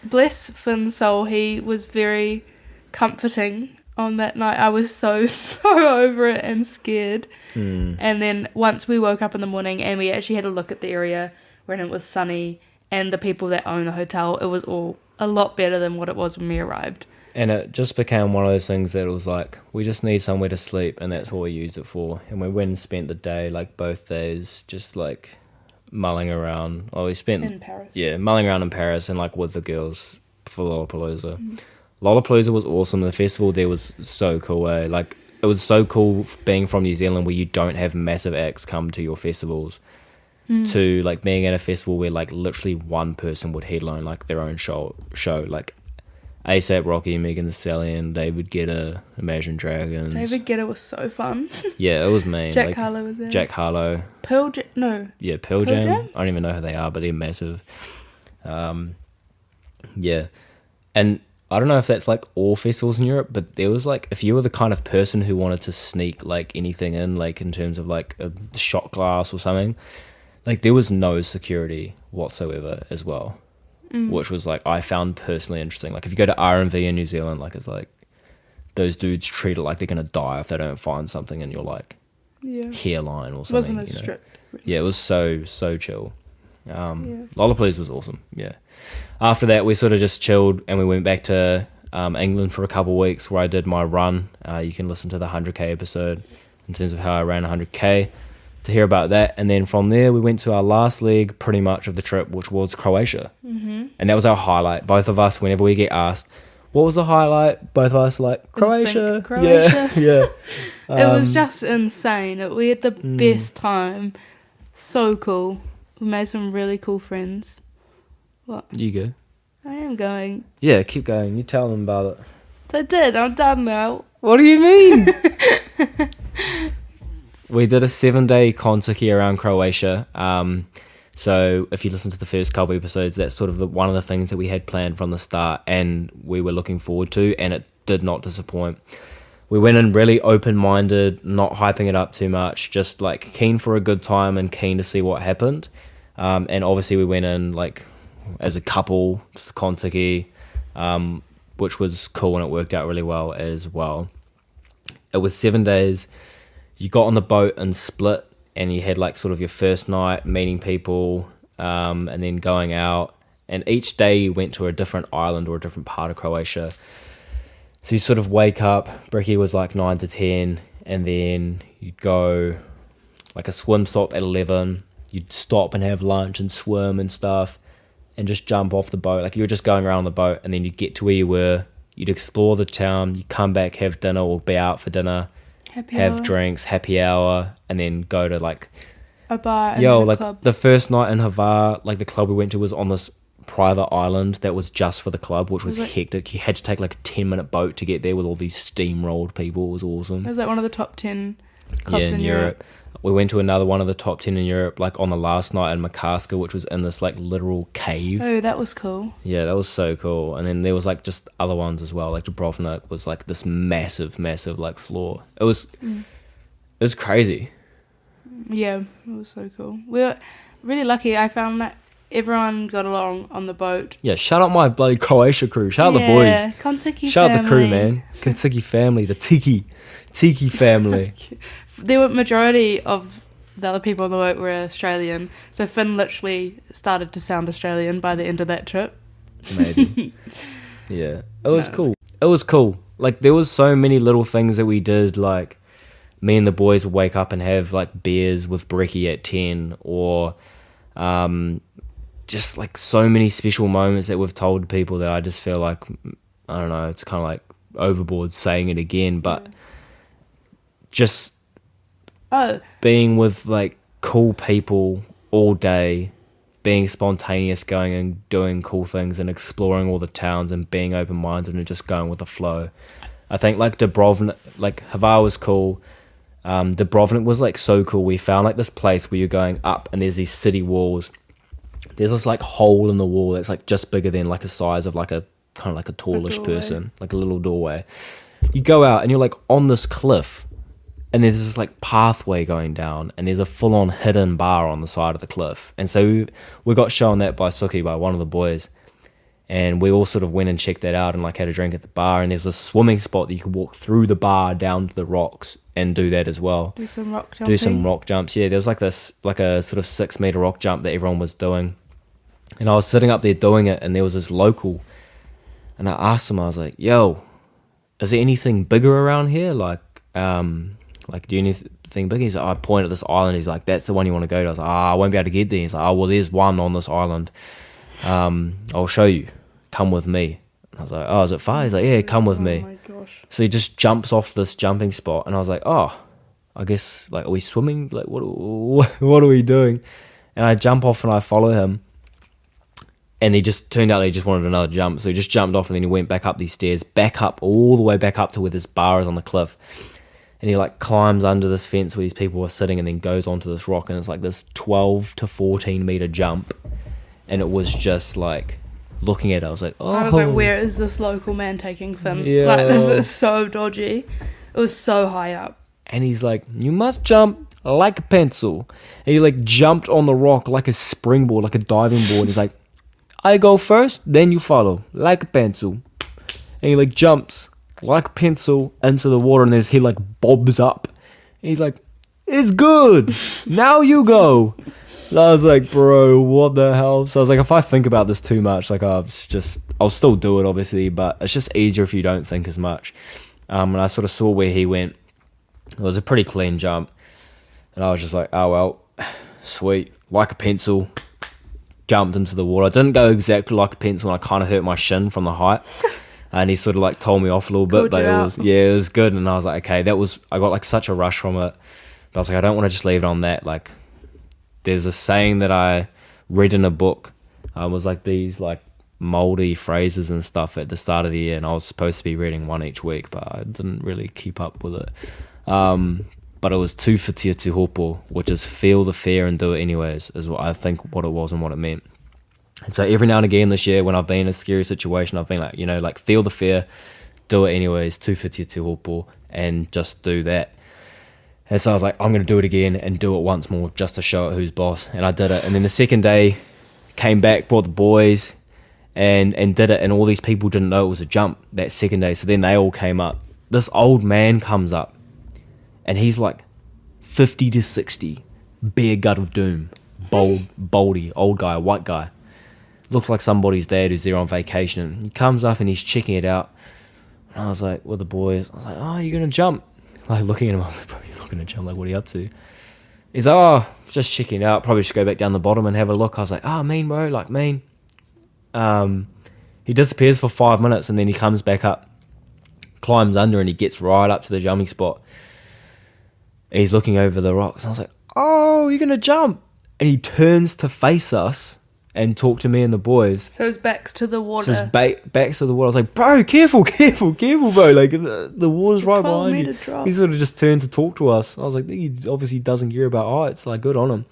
Bless Finn's soul, he was very comforting on that night. I was so over it and scared. And then once we woke up in the morning and we actually had a look at the area when it was sunny and the people that own the hotel, it was all a lot better than what it was when we arrived. And it just became one of those things that it was like, we just need somewhere to sleep, and that's what we used it for. And we went and spent the day, like both days, just like mulling around. Oh, we spent in Paris. Yeah, mulling around in Paris and like with the girls for Lollapalooza. Lollapalooza was awesome. The festival there was so cool. Like, it was so cool being from New Zealand where you don't have massive acts come to your festivals. To like being at a festival where like literally one person would headline like their own show. Like ASAP Rocky, Megan Thee Stallion, David Guetta, Imagine Dragons. David Guetta was so fun. Yeah, it was mean. Jack like, Harlow was there. Jack Harlow. Pearl Jam? No. Yeah, Pearl Jam. I don't even know who they are, but they're massive. Yeah. And I don't know if that's like all festivals in Europe, but there was like, if you were the kind of person who wanted to sneak like anything in, like in terms of like a shot glass or something, like there was no security whatsoever as well, which was like, I found personally interesting. Like if you go to R&V in New Zealand, like it's like those dudes treat it like they're going to die if they don't find something in your like hairline or something. Wasn't as strict. Yeah, it was so chill. Lollapalooza was awesome. Yeah. After that, we sort of just chilled and we went back to England for a couple of weeks where I did my run. You can listen to the 100k episode in terms of how I ran 100k to hear about that. And then from there, we went to our last leg pretty much of the trip, which was Croatia. And that was our highlight. Both of us, whenever we get asked, what was the highlight? Both of us like, Croatia. Croatia. Yeah. It was just insane. We had the best time. So cool. We made some really cool friends. What? You go. I am going. Yeah, keep going. You tell them about it. I did. I'm done now. What do you mean? We did a 7-day Kontsiki around Croatia. So if you listen to the first couple episodes, that's sort of one of the things that we had planned from the start and we were looking forward to, and it did not disappoint. We went in really open-minded, not hyping it up too much, just like keen for a good time and keen to see what happened. And obviously we went in like as a couple to the Kontsiki, which was cool and it worked out really well as well. It was 7 days. You got on the boat in Split and you had like sort of your first night meeting people and then going out. And each day you went to a different island or a different part of Croatia. So you sort of wake up, brekkie was like 9 to 10, and then you'd go like a swim stop at 11. You'd stop and have lunch and swim and stuff and just jump off the boat. Like you were just going around the boat and then you'd get to where you were. You'd explore the town. You'd come back, have dinner or be out for dinner. Have drinks, happy hour, and then go to like a bar and a like club. The first night in Hvar, like the club we went to was on this private island that was just for the club, which was hectic. You had to take like a 10-minute boat to get there with all these steamrolled people. It was awesome. It was like one of the top 10 clubs in Europe. We went to another one of the top 10 in Europe, like on the last night in Makarska, which was in this like literal cave. Oh, that was cool. Yeah, that was so cool. And then there was like just other ones as well. Like Dubrovnik was like this massive like floor. It was crazy. Yeah, it was so cool. We were really lucky. I found that everyone got along on the boat. Yeah, shout out my bloody Croatia crew. Shout out the boys. Kontsiki shout family. out the crew, man. Kontsiki family, the Tiki family. The majority of the other people on the boat were Australian, so Finn literally started to sound Australian by the end of that trip. Maybe. Yeah, it was cool. It was cool. Like there was so many little things that we did. Like me and the boys would wake up and have like beers with brekkie at 10, or just like so many special moments that we've told people that I just feel like, I don't know, it's kind of like overboard saying it again, but just being with like cool people all day, being spontaneous, going and doing cool things and exploring all the towns and being open-minded and just going with the flow. I think like Dubrovnik, like Hvar was cool. Dubrovnik was like so cool. We found like this place where you're going up and there's these city walls. There's this like hole in the wall that's like just bigger than like a size of like a kind of like a tallish person, like a little doorway. You go out and you're like on this cliff, and there's this like pathway going down, and there's a full-on hidden bar on the side of the cliff. And so we got shown that by Suki, by one of the boys, and we all sort of went and checked that out and like had a drink at the bar. And there's a swimming spot that you could walk through the bar down to the rocks and do that as well. Do some rock jumping. Do some rock jumps. Yeah, there was like this, like a sort of 6-meter rock jump that everyone was doing. And I was sitting up there doing it, and there was this local, and I asked him, I was like, yo, is there anything bigger around here? Like do you anything big? He's like, I point at this island. He's like, that's the one you want to go to. I was like, I won't be able to get there. He's like, oh, well, there's one on this island. I'll show you. Come with me. And I was like, oh, is it far? He's like, yeah, come with me. Oh my gosh. So he just jumps off this jumping spot, and I was like, oh, I guess, like, are we swimming? Like, what are we doing? And I jump off and I follow him. And he just turned out he just wanted another jump. So he just jumped off, and then he went back up these stairs, back up, all the way back up to where this bar is on the cliff. And he like climbs under this fence where these people are sitting, and then goes onto this rock. And it's like this 12 to 14 meter jump. And it was just like, looking at it, I was like, oh. I was like, where is this local man taking Finn? Yeah. Like, this is so dodgy. It was so high up. And he's like, you must jump like a pencil. And he like jumped on the rock like a springboard, like a diving board. He's like, I go first, then you follow, like a pencil. And he like jumps like a pencil into the water, and his head like bobs up. And he's like, it's good, now you go. And I was like, bro, what the hell? So I was like, if I think about this too much, like I'll still do it obviously, but it's just easier if you don't think as much. And I sort of saw where he went. It was a pretty clean jump, and I was just like, oh well, sweet, like a pencil. Jumped into the water. I didn't go exactly like a pencil, and I kind of hurt my shin from the height. And he sort of like told me off a little bit, but it was good. And I was like, okay, I got like such a rush from it. But I was like, I don't want to just leave it on that. Like, there's a saying that I read in a book. It was like these like moldy phrases and stuff at the start of the year, and I was supposed to be reading one each week, but I didn't really keep up with it. But it was tu whitia te hopo, which is feel the fear and do it anyways, is what I think what it was and what it meant. And so every now and again this year, when I've been in a scary situation, I've been like, like feel the fear, do it anyways, tu whitia te hopo, and just do that. And so I was like, I'm going to do it again and do it once more just to show it who's boss. And I did it. And then the second day, came back, brought the boys, and did it. And all these people didn't know it was a jump that second day. So then they all came up. This old man comes up. And he's like 50 to 60, bare gut of doom, boldy, old guy, white guy. Looks like somebody's dad who's there on vacation. He comes up and he's checking it out. And I was like, with the boys, I was like, oh, you're going to jump? Like looking at him, I was like, bro, you're not going to jump. Like, what are you up to? He's like, oh, just checking it out. Probably should go back down the bottom and have a look. I was like, oh, mean, bro, like mean. He disappears for 5 minutes, and then he comes back up, climbs under, and he gets right up to the jumping spot. He's looking over the rocks. And I was like, oh, you're going to jump. And he turns to face us and talk to me and the boys. So his back's to the water. So his back's to the water. I was like, bro, careful, bro. Like, the water's right behind you. He sort of just turned to talk to us. I was like, he obviously doesn't care about heights. Like, good on him.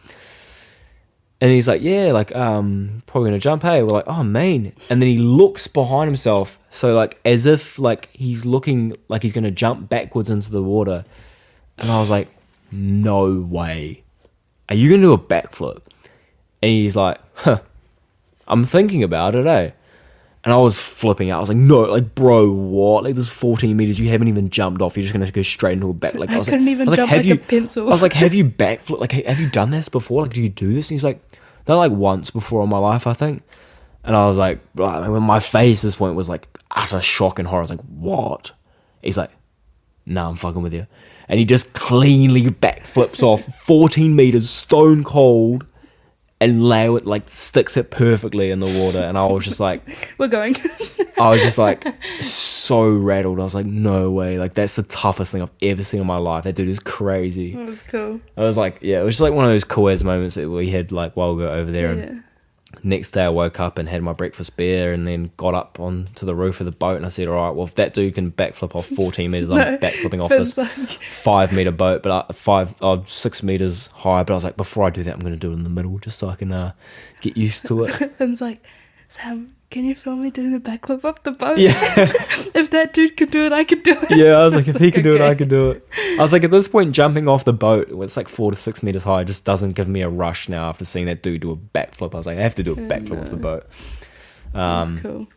And he's like, yeah, like, probably going to jump, hey. We're like, oh, man. And then he looks behind himself. So, like, as if, like, he's looking like he's going to jump backwards into the water. And I was like, no way. Are you going to do a backflip? And he's like, I'm thinking about it, eh? And I was flipping out. I was like, no, like, bro, what? Like, there's 14 meters. You haven't even jumped off. You're just going to go straight into a back. Like, I couldn't even jump like a pencil. I was like, have you backflip? Like, have you done this before? Like, do you do this? And he's like, done like once before in my life, I think. And I was like, when my face at this point was like utter shock and horror. I was like, what? He's like, nah, I'm fucking with you. and he just cleanly backflips off 14 meters stone cold and like sticks it perfectly in the water. And I was just like, we're going. I was just like so rattled. I was like, no way, like that's the toughest thing I've ever seen in my life. That dude is crazy. That was cool. I was like, yeah, it was just like one of those cool ass moments that we had like while we were over there. Yeah. And next day I woke up and had my breakfast beer and then got up onto the roof of the boat and I said, all right, well if that dude can backflip off 14 meters, I'm backflipping off this 5 meter boat, but 6 meters high. But I was like, before I do that, I'm going to do it in the middle just so I can get used to it. Finn's like, Sam, can you film me doing the backflip off the boat? Yeah. If that dude can do it, I can do it. Yeah, I was like, if he can do it, I can do it. I was like, at this point, jumping off the boat, it's like 4 to 6 meters high, just doesn't give me a rush now after seeing that dude do a backflip. I was like, I have to do a backflip off the boat. That's cool.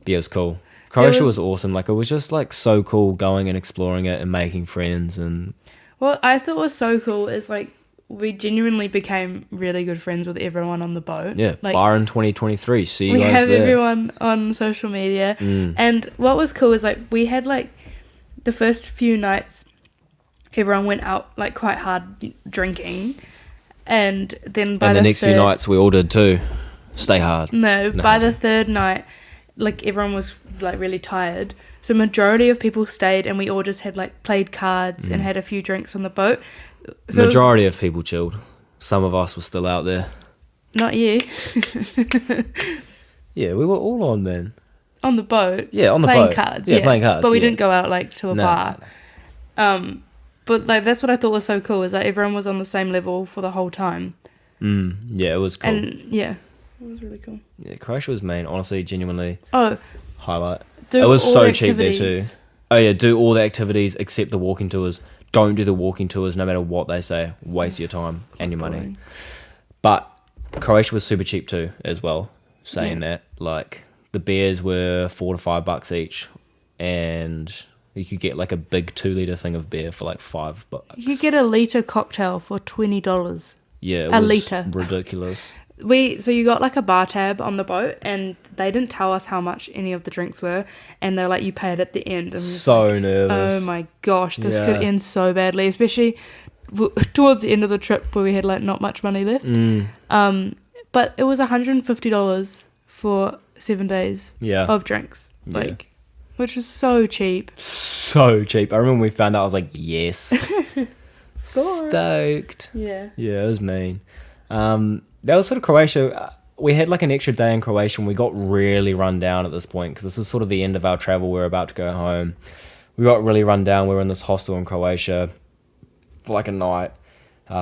Yeah, it was cool. Croatia was awesome. Like, it was just like so cool going and exploring it and making friends. And what I thought was so cool is like we genuinely became really good friends with everyone on the boat. Yeah, like, Byron 2023. See you guys there. We have everyone on social media. And what was cool is like we had like the first few nights everyone went out like quite hard drinking, and then by the next few nights we all did too. Stay hard. No, by the third night, like everyone was like really tired. So majority of people stayed, and we all just had like played cards and had a few drinks on the boat. So majority of people chilled. Some of us were still out there. Not you. Yeah, we were all on, man. On the boat. Yeah, on the playing boat. Cards. Yeah, playing cards. But we didn't go out like to a bar. But like that's what I thought was so cool, is that everyone was on the same level for the whole time. Yeah, it was cool. And yeah, it was really cool. Yeah, Croatia was main, honestly, genuinely. Oh, highlight. It was so cheap there too. Oh yeah, do all the activities except the walking tours. Don't do the walking tours no matter what they say. Waste your time and your money. But Croatia was super cheap too as well. Saying that, like the beers were $4 to $5 each, and you could get like a big 2-liter thing of beer for like $5. You could get a liter cocktail for $20. Yeah, it was liter. Ridiculous. So you got like a bar tab on the boat, and they didn't tell us how much any of the drinks were, and they're like, you pay it at the end. And so like, nervous. Oh my gosh, this could end so badly, especially towards the end of the trip where we had like not much money left. But it was $150 for 7 days of drinks, like, which was so cheap. So cheap. I remember when we found out, I was like, yes. Stoked. Yeah, it was mean. That was sort of Croatia. We had like an extra day in Croatia and we got really run down at this point because this was sort of the end of our travel. We were about to go home. We got really run down. We were in this hostel in Croatia for like a night.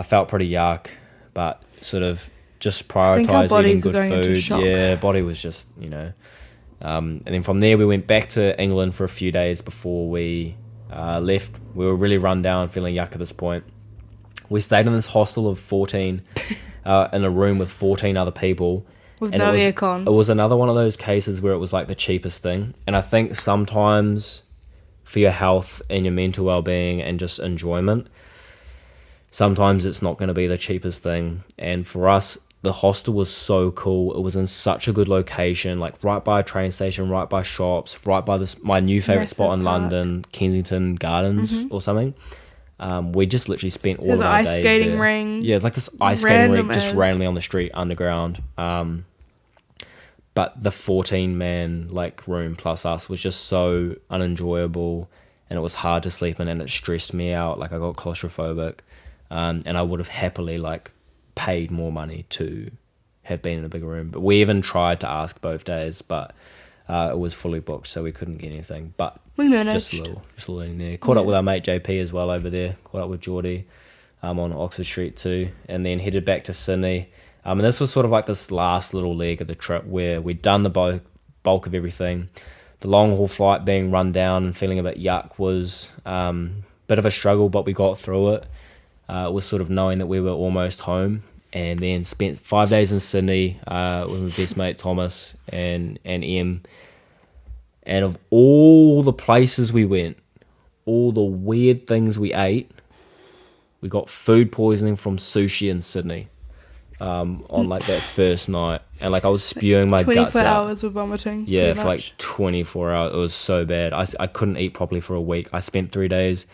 Felt pretty yuck, but sort of just prioritized eating good food. Yeah, body was just, and then from there we went back to England for a few days before we left. We were really run down, feeling yuck at this point. We stayed in this hostel of 14 in a room with 14 other people. With no aircon. It was another one of those cases where it was like the cheapest thing. And I think sometimes for your health and your mental well-being and just enjoyment, sometimes it's not going to be the cheapest thing. And for us, the hostel was so cool. It was in such a good location, like right by a train station, right by shops, right by my new favourite spot in London, Kensington Gardens or something. We just literally spent all of our days there. There's an ice skating ring. Yeah, it's like this ice skating ring just randomly on the street underground. But the 14-man like room plus us was just so unenjoyable, and it was hard to sleep in, and it stressed me out. Like I got claustrophobic, and I would have happily like paid more money to have been in a bigger room. But we even tried to ask both days, but it was fully booked, so we couldn't get anything. But we managed. Just a little in there. Caught up with our mate JP as well over there. Caught up with Geordie on Oxford Street too, and then headed back to Sydney. And this was sort of like this last little leg of the trip where we'd done the bulk of everything. The long haul flight being run down and feeling a bit yuck was a bit of a struggle, but we got through it. It was sort of knowing that we were almost home, and then spent 5 days in Sydney with my best mate Thomas and Em. And of all the places we went, all the weird things we ate, we got food poisoning from sushi in Sydney on like that first night. And like I was spewing my guts out. 24 hours of vomiting. Yeah, for like 24 hours. It was so bad. I couldn't eat properly for a week. I spent 3 days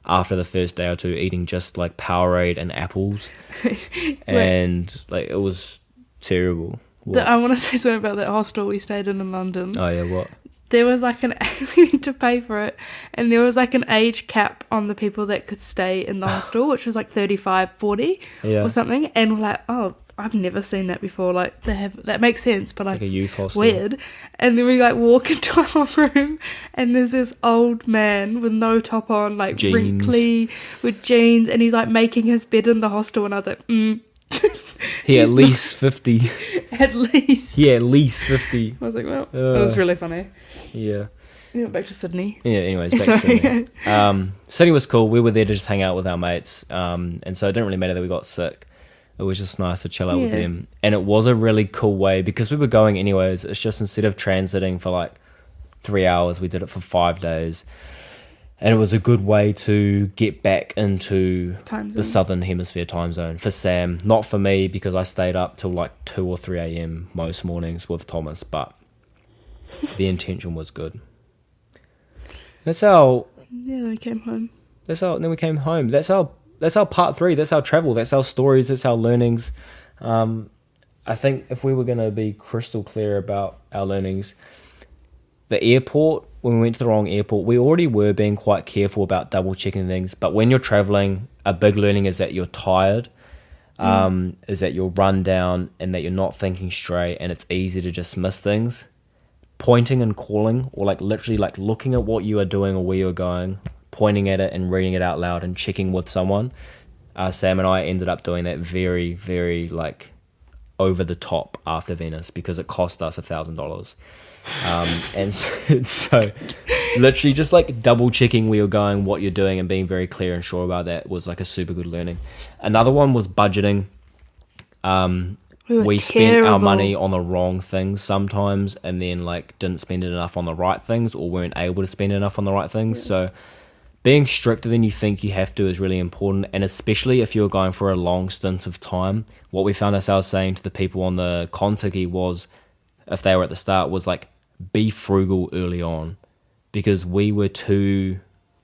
after the first day or two eating just like Powerade and apples. And like it was terrible. I want to say something about that hostel we stayed in London. Oh yeah, what? There was like we went to pay for it, and there was like an age cap on the people that could stay in the hostel, which was like 35, 40 or something. And we're like, oh, I've never seen that before. Like that makes sense, but like a youth hostel. Weird. And then we like walk into our room, and there's this old man with no top on, like jeans. Wrinkly with jeans, and he's like making his bed in the hostel, and I was like, He at least 50. At least. Yeah, at least 50. I was like, well, it was really funny. Yeah. We went back to Sydney. Yeah, anyways, back to Sydney. Sydney was cool. We were there to just hang out with our mates. And so it didn't really matter that we got sick. It was just nice to chill out with them. And it was a really cool way, because we were going anyways. It's just instead of transiting for like 3 hours, we did it for 5 days. And it was a good way to get back into the Southern Hemisphere time zone for Sam. Not for me, because I stayed up till like 2 or 3 a.m. most mornings with Thomas, but the intention was good. That's our... Yeah, then we came home. Then we came home. That's our part 3. That's our travel. That's our stories. That's our learnings. I think if we were going to be crystal clear about our learnings, the airport, when we went to the wrong airport, we already were being quite careful about double checking things. But when you're traveling, a big learning is that you're tired, is that you're run down, and that you're not thinking straight, and it's easy to just miss things. Pointing and calling, or like literally like looking at what you are doing or where you're going, pointing at it and reading it out loud and checking with someone. Sam and I ended up doing that very, very like over the top after Venice, because it cost us $1,000. And so literally just like double checking where you're going, what you're doing, and being very clear and sure about that was like a super good learning. Another one was budgeting. We spent our money on the wrong things sometimes, and then like didn't spend it enough on the right things, or weren't able to spend enough on the right things. So being stricter than you think you have to is really important, and especially if you're going for a long stint of time. What we found ourselves saying to the people on the Kontiki was, if they were at the start, was like, be frugal early on, because we were too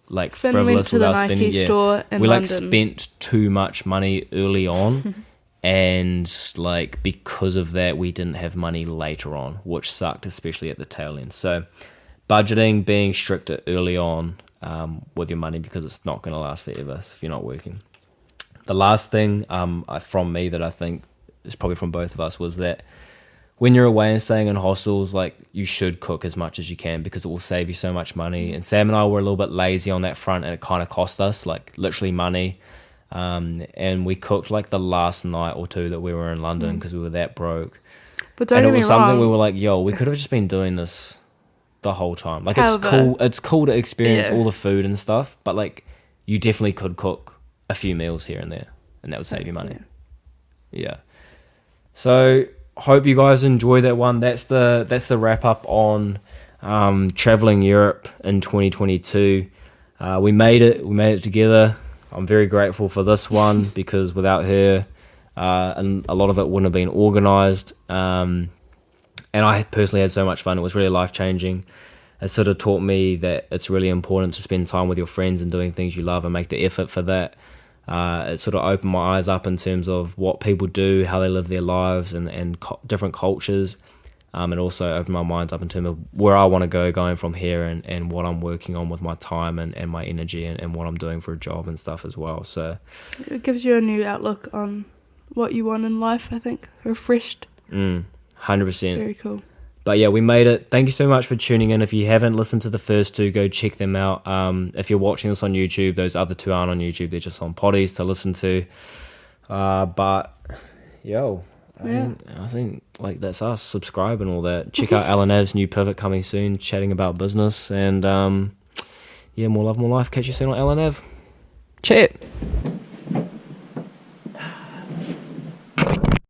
like frivolous with our spending. We like spent too much money early on, and like because of that we didn't have money later on, which sucked, especially at the tail end. So budgeting, being stricter early on with your money, because it's not going to last forever if you're not working. The last thing from me that I think is probably from both of us was that when you're away and staying in hostels, like you should cook as much as you can, because it will save you so much money. And Sam and I were a little bit lazy on that front, and it kind of cost us like literally money. And we cooked like the last night or two that we were in London, because we were that broke. But don't get me wrong, something we were like, yo, we could have just been doing this the whole time. Like it's cool to experience all the food and stuff, but like you definitely could cook a few meals here and there, and that would save you money. Yeah. So hope you guys enjoy that one. That's the wrap up on traveling Europe in 2022. We made it together. I'm very grateful for this one, because without her, and a lot of it wouldn't have been organized. And I personally had so much fun. It was really life-changing. It sort of taught me that it's really important to spend time with your friends and doing things you love and make the effort for that. It sort of opened my eyes up in terms of what people do, how they live their lives, and different cultures. It also opened my mind up in terms of where I want to go going from here, and what I'm working on with my time and my energy, and what I'm doing for a job and stuff as well. So it gives you a new outlook on what you want in life, I think. Refreshed. 100%. Very cool. But yeah, we made it. Thank you so much for tuning in. If you haven't listened to the first two, go check them out. If you're watching this on YouTube, those other two aren't on YouTube. They're just on Poddies to listen to. But I think like that's us. Subscribe and all that. Check out Alanav's new pivot coming soon, chatting about business. And more love, more life. Catch you soon on Alanav. Chat.